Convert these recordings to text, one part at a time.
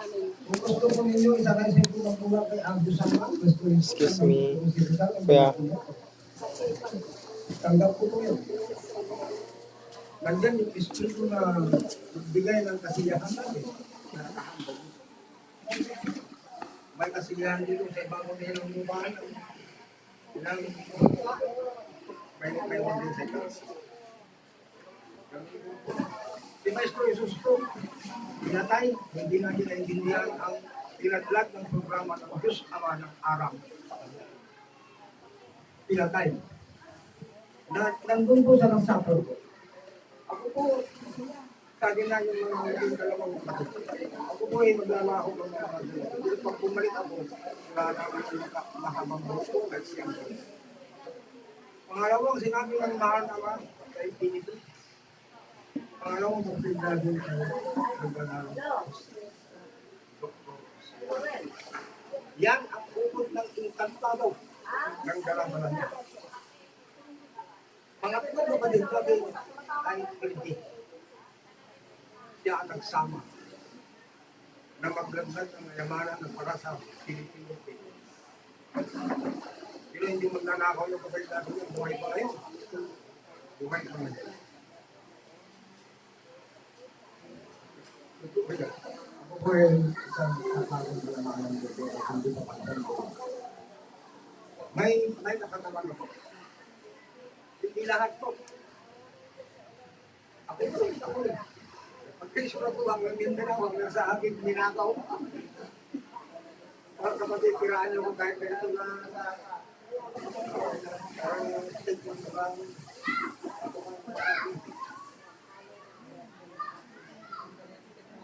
Kung gusto ko ninyo, isakay sa ito kay Abdo Saman. Excuse me. Kuya. Tanggap ko po yun. Nandyan yung espiritu na magbigay ng kasiyahan natin. May kasiyahan dito sa ibang ng lupahan. May din sa ito. Si Maestro Jesus po, pinatay, hindi natin naintindihan ang pinaglag ng programa ng Diyos Ama ng Aram. Pinatay. Nandun po sa ng supper ko. Ako po, kagi na yung mga dalawang kapatid. Ako po ay maglalaho ng mga dalawang. Pag bumalik ako, wala naman yung mahabang buko at siyang. Pangalawang sinabi ng mahal naman kay Pinito. Pangalawang magpindado ng naglalaro. Yan ang ukod ng inkantado ng dalaman niya. Pangatlong kapatid natin ay Pilipin. Siya ang nagsama na maglaglag ng mayamanan ng para sa Pilipino. Pero hindi magnanakaw yung kapatid natin yung buhay pa ngayon. Buhay pa ngayon. Ako po ay isang nakakagong mayamanan dito at hindi pa pagkakang ko. May nakatawan ako. Hindi lahat po. Ako rin. Pagkisura ko ang Mindanao, huwag na sa akin minakaw. Para kapatid, kiraan niyo ko kahit ganito na statement na ba?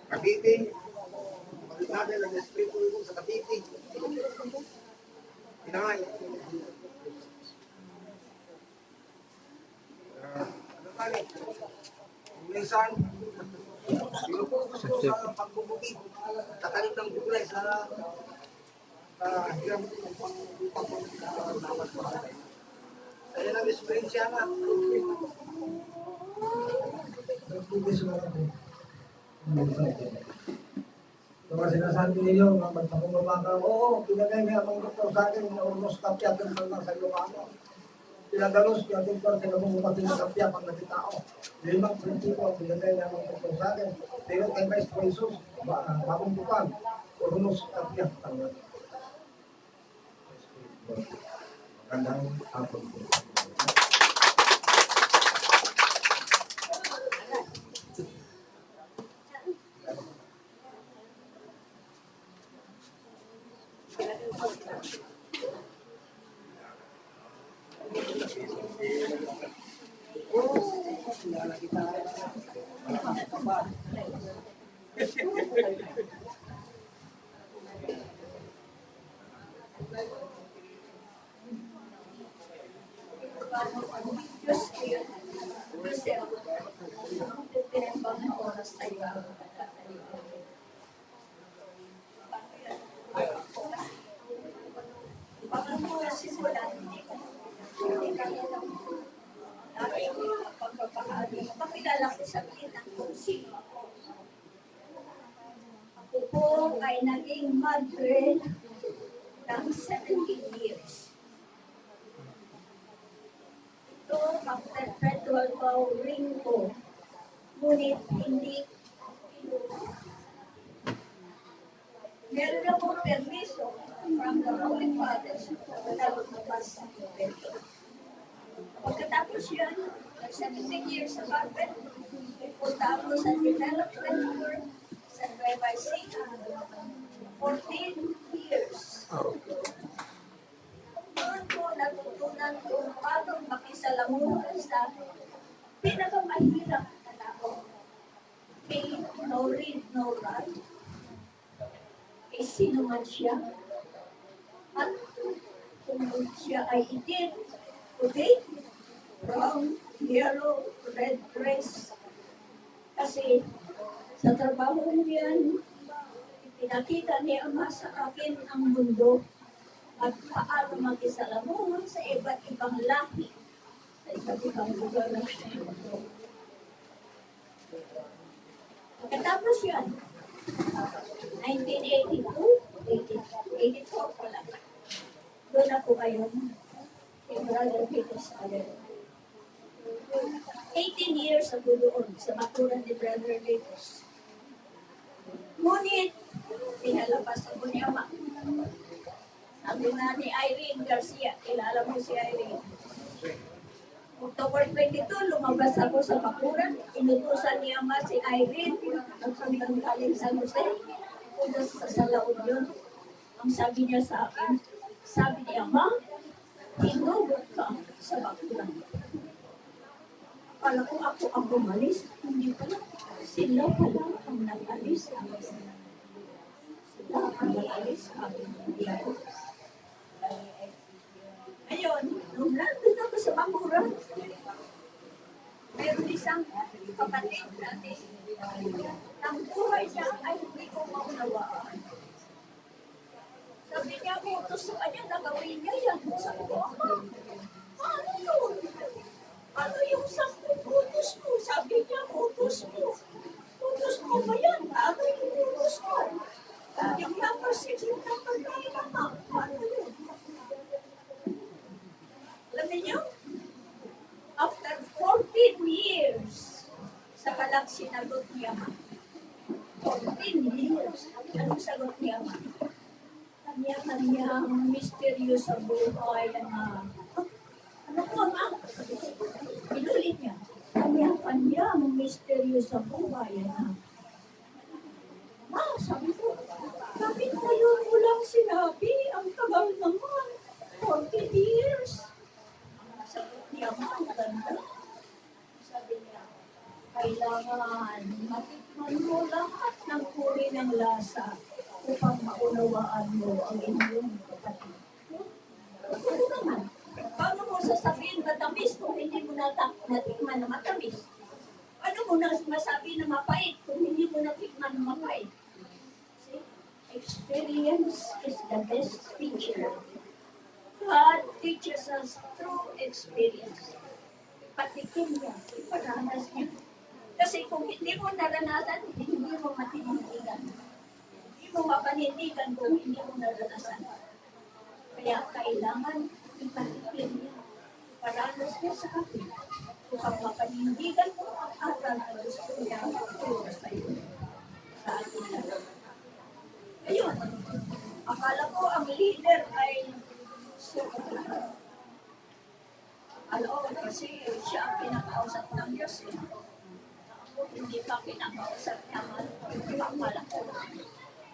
Cavite, balik natin ang espiritu ko sa Cavite. Inangay. Ano tali? Minsan, pinupokus ko sa pagbubuti. Tatanim ng gulay sa hiram ng panglawas ko. Kaya lang esperiensya na. Nagpupis mo ako. Kaya sinasabi ninyo, magpakumbaba ka, oo, pinagay niya ang doktor sa akin, naurnos kapya doon lang sa Ilocano. Pinagalos niya doon para sila mong umating na kapya pag nagitao. Limang prinsipo ang pinagay niya ang doktor sa akin. Pero kay Maestro Jesus, bagong bukan, urnos kapya. Magandang hapon po. Pakilala ko sa kita kung sino. Ako po ay naging madre ng 17 years. Ito ang perpetual vow-ring ko. Ngunit hindi meron akong permiso from the Holy Fathers na lumabas sa Tibet. Pagkatapos yan, 17 years sa Carpet, punta ako sa development work sa Nueva Ecija, 14 years. Doon ko natutunan kung paano makisalamuha sa pinakamahirap na tao. May no read, no write. Eh, sino man siya? At kung siya ay itin, puti, brown, yellow, red dress. Kasi sa trabaho niyan, pinakita ni Ama sa akin ang mundo at paano makisalamuha sa iba't ibang lahi sa iba't ibang lugar ng mundo. Pagkatapos yan, 1982, 84 pala. Doon ako ngayon. Yung Brother Peter's father. 18 years ako doon sa bakuran ni Brother Peter's. Ngunit, pinalabas ako ni Ama. Sabi na ni Irene Garcia, kilala mo si Irene. October 22, lumabas ako sa bakuran. Inutusan ni Ama si Irene at hanggang galing San Jose. Una sa Salaon yun. Ang sabi niya sa akin, sabi ni Ama, hinugot ka sa bakuran. Kala ko ako ang bumalis. Hindi pala. Sila pala ang nag-alis. Sila ang nag-alis. Hindi ako. Ngayon, nung nandun ako sa bakuran, meron isang kapatid natin. Ang buhay niya ay hindi ko maunawaan. Sabi niya, utos sa kanya na gawin niya yan. Sabi ko, Ama, ano yun? Ano yung 10 utos mo? Sabi niya, utos mo. Utos mo ba yan? Ano yung utos mo? Yung number 6, yung number 9 naman. Ano yun? Alam niyo, after 14 years, saka lang sinagot niya ma. 14 years. Anong sagot niya ma? Kanya-kanyang mysterious sa buhay na ano po ma? Inulit niya. Kanya-kanyang mysterious sa buhay na ma, sabi ko, bakit ngayon mo lang sinabi? Ang tagal naman. 40 years. Sagot niya ma, ang ganda. Sabi niya, kailangan matikman mo lahat ng uri ng lasa upang maunawaan mo ang inyong kapatid. Ano naman? Paano mo sasabihin matamis kung hindi mo natikman na matamis? Ano mo na masabi na mapait kung hindi mo natikman na mapait? See? Experience is the best teacher. God teaches us through experience. Patikim niya, iparanas niya. Kasi kung hindi mo naranasan, hindi mo matinindigan. Hindi mo mapanindigan kung hindi mo naranasan. Kaya kailangan ipatikim niya. Iparanas niya sa akin. Kung mapanindigan mo ang aral na gusto niya turo sa iyo. Sa atin na. Ayun, akala ko ang leader ay alam ko kasi siya ang pinakausap ng Diyos. Hindi pa pinakausap naman. Akala ko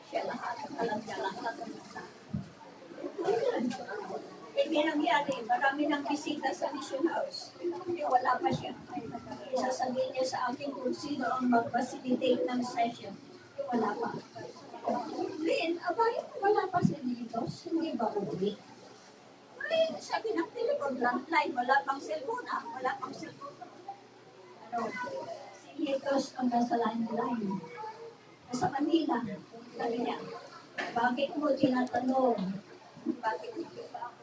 siya lahat. Alam niya lahat. Hindi nangyari. Marami nang bisita sa mission house. Wala pa siya. Isasabihin niya sa akin kung sino ang mag-facilitate ng session. Wala pa. Then, abay, wala pa si Nitos. Hindi ba uwi? Ay, sabi ng telephone landline, wala pang cellphone wala pang cellphone. Ano, si Nitos ang nasa landline. Nasa Manila. Sabi niya, bakit mo tinatanong? Bakit hindi ba ako?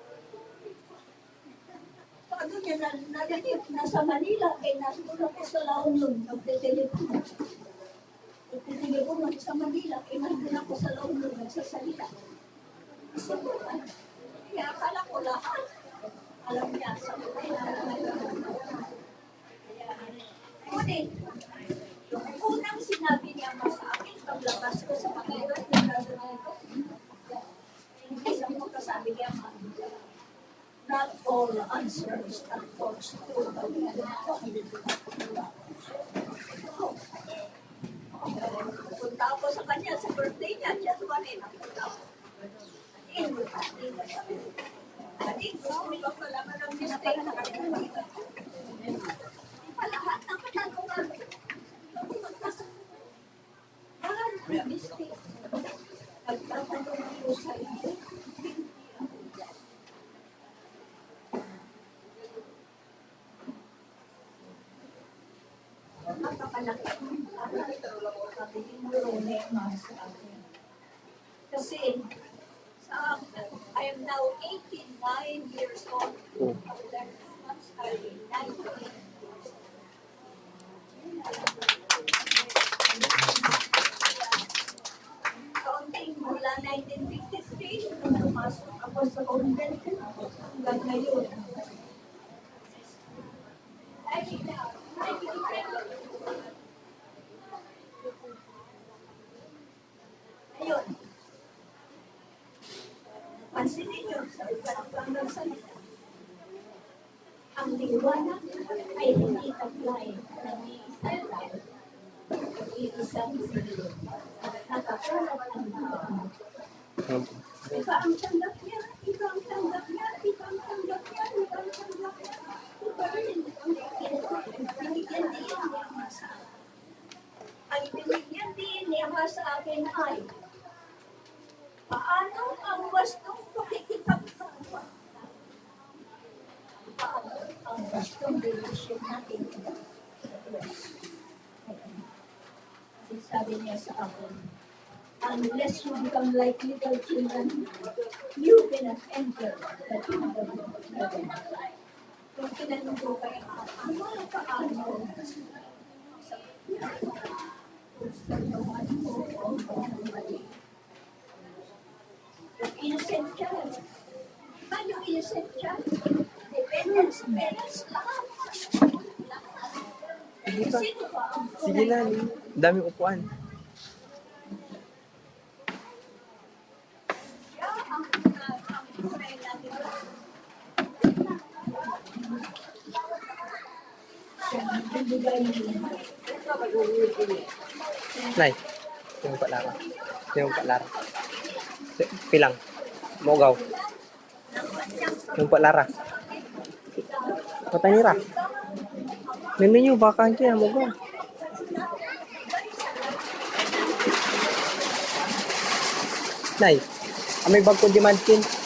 Paano niya narinig? Nasa Manila, nandun ako sa La Union, nagte-telephone. Nagte-telephone sa Manila, nandun ako sa La Union, nagsasalita. Kasi po, kaya akala ko lahat. Alam niya, sa Manila. Ngunit, yung unang sinabi niya sa akin, paglabas ko sa pakirat, yung brother ko, isang mo kasabi niya, not all answers are forced to punta ako sa kanya, sa birthday niya, January, napunta ako. Adik, gusto mo ba pala ng mistake na kanya? Palahat ng katanungan. May mistake. Nagtatanong ko sa iyo. Napapalaki. Sabihin mo problema sa akin. Kasi, I am now 89 years old. After 2 months, I am 90. Kaunti nung pumasok ako sa convent hanggang ngayon. Ayun. Pansinin niyo sa iba't ng salita. Ang liwanag ay hindi taglay ng iisang tao. Iisang silo. Nakapalat ang tao. Iba ang tanggap niya, iba ang tanggap niya, iba ang tanggap niya, iba ang tanggap niya. Iba rin ang binigyan din niya sa akin. Ang binigyan din niya sa akin ay paano ang wastong pakikipagkapwa? Paano ang wastong relasyon natin? Sabi niya sa akin, unless you become like little children, you cannot enter the kingdom of heaven. Kung tinanong ko kaya, paano? Yung innocent child. Ba yung innocent child? Dependence, lahat. Sige pa. Sino ba ang Sige na. Dami upuan. siya ang tunay natin? Siya ang bibigay niya. Nay. Yung Pak Lara. Yung Pak Lara. Pilang. Mogaw. Yung Pak Lara. Patay nira. Menu baka aja mogaw. Nay. Amay bag ko di mantin.